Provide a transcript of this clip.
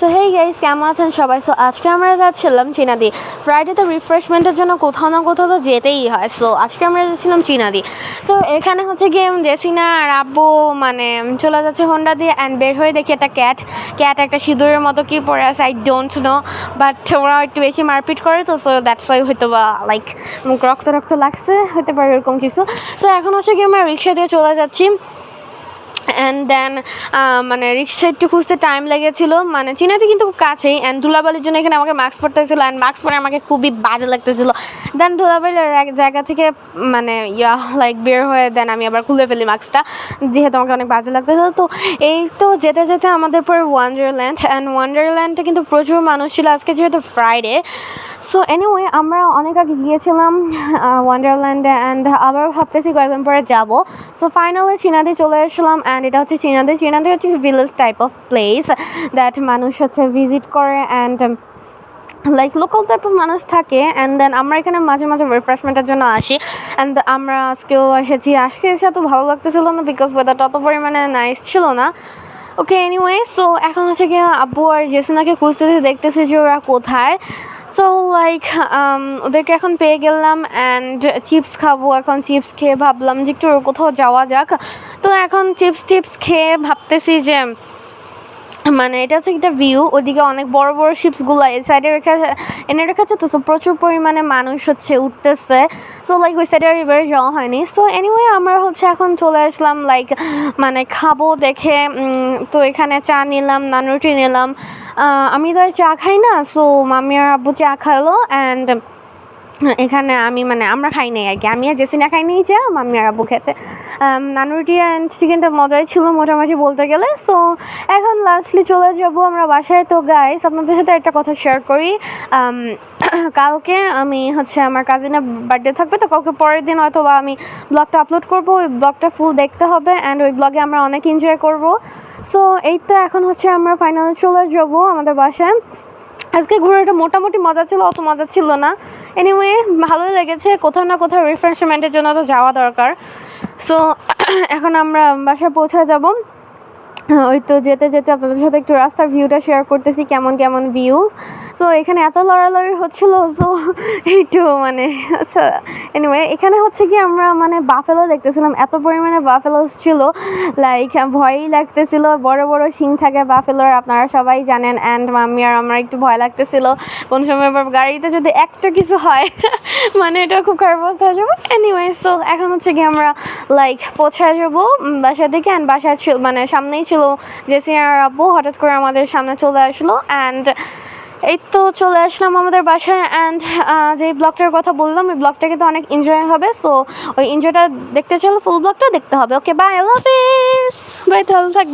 So hey guys, কেমন আছেন সবাই? সো আজকে আমরা যাচ্ছিলাম চীনাদি। ফ্রাইডেতে রিফ্রেশমেন্টের জন্য কোথাও না কোথাও তো যেতেই হয়। সো আজকে আমরা যাচ্ছিলাম চীনাদি। তো এখানে হচ্ছে গিয়ে জেসিনা আর আব্বু মানে চলে যাচ্ছে হোন্ডা দিয়ে, অ্যান্ড বের হয়ে দেখি একটা ক্যাট একটা সিঁদুরের মতো কি পরে আছে, আই ডোন্ট নো, বাট ওরা একটু বেশি মারপিট করে, তো সো দ্যাটস ওয়াই হয়তো বা লাইক রক্ত লাগছে, হতে পারে এরকম কিছু। সো এখন হচ্ছে গিয়ে আমরা রিক্সা দিয়ে চলে যাচ্ছি, অ্যান্ড দেন মানে রিক্সা একটু খুঁজতে টাইম লেগেছিলো, মানে চীনাতে কিন্তু খুব কাছেই। অ্যান্ড ধুলাবালির জন্য এখানে আমাকে মাস্ক পরতে হয়েছিলো, অ্যান্ড মাস্ক পরে আমাকে খুবই বাজে লাগতেছিলো। দেন ধুলাবালির এক জায়গা থেকে মানে লাইক বের হয়ে দেন আমি আবার খুলে ফেলি মাস্কটা, যেহেতু আমাকে অনেক বাজে লাগতেছিলো। তো এই তো যেতে যেতে আমাদের পরে ওয়ান্ডারল্যান্ড, অ্যান্ড ওয়ান্ডারল্যান্ডে কিন্তু প্রচুর মানুষ ছিল আজকে যেহেতু ফ্রাইডে। সো এনিওয়ে আমরা অনেক আগে গিয়েছিলাম ওয়ান্ডারল্যান্ডে, অ্যান্ড আবার ভাবতেছি কয়েকদিন পরে যাব। সো ফাইনালি চীনাদি চলে আসলাম, অ্যান্ড এটা হচ্ছে চীনাদি হচ্ছে village type of place that মানুষ হচ্ছে ভিজিট করে, and like local type of মানুষ থাকে। অ্যান্ড দেন আমরা এখানে মাঝে মাঝে রিফ্রেশমেন্টের জন্য আসি, অ্যান্ড আমরা আজকেও এসেছি। আজকে এসে এত ভালো লাগতেছিল না, বিকজ ওয়েদারটা অত পরিমাণে নাইস ছিল না। ওকে এনিওয়ে, সো এখন হচ্ছে গিয়ে আব্বু আর জেসিনাকে খুঁজতেছি, দেখতেছি যে ওরা কোথায়। সো লাইক ওদেরকে এখন পেয়ে গেলাম, অ্যান্ড চিপস খাবো। এখন চিপস খেয়ে ভাবলাম যে একটু কোথাও যাওয়া যাক। তো এখন চিপস খেয়ে ভাবতেছি যে মানে এটা হচ্ছে একটা ভিউ, ওইদিকে অনেক বড় বড় শিপসগুলো এই সাইডে এনে রেখেছে, তো প্রচুর পরিমাণে মানুষ হচ্ছে উঠতেছে। সো লাইক ওই সাইডে এবারে যাওয়া হয়নি। সো এনিওয়ে আমরা হচ্ছে এখন চলে আসলাম লাইক মানে খাবো দেখে। তো এখানে চা নিলাম, নানরুটি নিলাম। আমি তো আর চা খাই না, সো মাম্মি আর আব্বু চা খাইলো, অ্যান্ড এখানে আমরা খাই নাই আর কি, আমি আর জেসিনা খাই নি, চা মাম্মি আর আব্বু খেয়েছে। নানরুটি অ্যান্ড চিকেনটা মজাই ছিল মোটামুটি বলতে গেলে। সো এখন লাস্টলি চলে যাব আমরা বাসায়। তো গাইস, আপনাদের সাথে একটা কথা শেয়ার করি। কালকে আমি হচ্ছে আমার কাজিনের বার্থডে থাকবে, তো কালকে পরের দিন হয়তো বা আমি ব্লগটা আপলোড করব। ওই ব্লগটা ফুল দেখতে হবে, অ্যান্ড ওই ব্লগে আমরা অনেক এনজয় করব। সো এই তো এখন হচ্ছে আমরা ফাইনালি চলে যাব আমাদের বাসায়। আজকে ঘোরাটা মোটামুটি মজা ছিল, অত মজা ছিল না। এনিওয়ে ভালোই লেগেছে, কোথাও না কোথাও রিফ্রেশমেন্টের জন্য তো যাওয়া দরকার। সো এখন আমরা বাসায় পৌঁছে যাব। ওই তো যেতে যেতে আপনাদের সাথে একটু রাস্তার ভিউটা শেয়ার করতেছি, কেমন ভিউ। সো এখানে এত লড়ালড়ি হচ্ছিলো, সো একটু আচ্ছা এনিওয়ে এখানে হচ্ছে কি আমরা বাফেলো দেখতেছিলাম, এত পরিমাণে বাফেলোস ছিল, লাইক ভয়ই লাগতেছিল। বড় বড় শিং থাকে বাফেলোর, আপনারা সবাই জানেন। অ্যান্ড মাম্মি আর আমার একটু ভয় লাগতেছিল কোন সময় আবার গাড়িতে যদি একটা কিছু হয় এটা খুব খারাপ অবস্থা হয়ে যাবো। এনিওয়ে সো এখন হচ্ছে কি আমরা লাইক পৌঁছায় যাবো বাসার দিকে, অ্যান্ড বাসায় সামনেই ছিল জেসিনা আর আব্বু। হঠাৎ করে আমাদের সামনে চলে আসলো, অ্যান্ড এই তো চলে আসলাম আমাদের বাসায়। অ্যান্ড যে ব্লগটার কথা বললাম, ওই ব্লগটা কিন্তু অনেক এনজয় হবে। সো ওই এনজয়টা দেখতে চাইলে ফুল ব্লগটা দেখতে হবে। Okay bye, I love you, bye, ভালো থাকবে।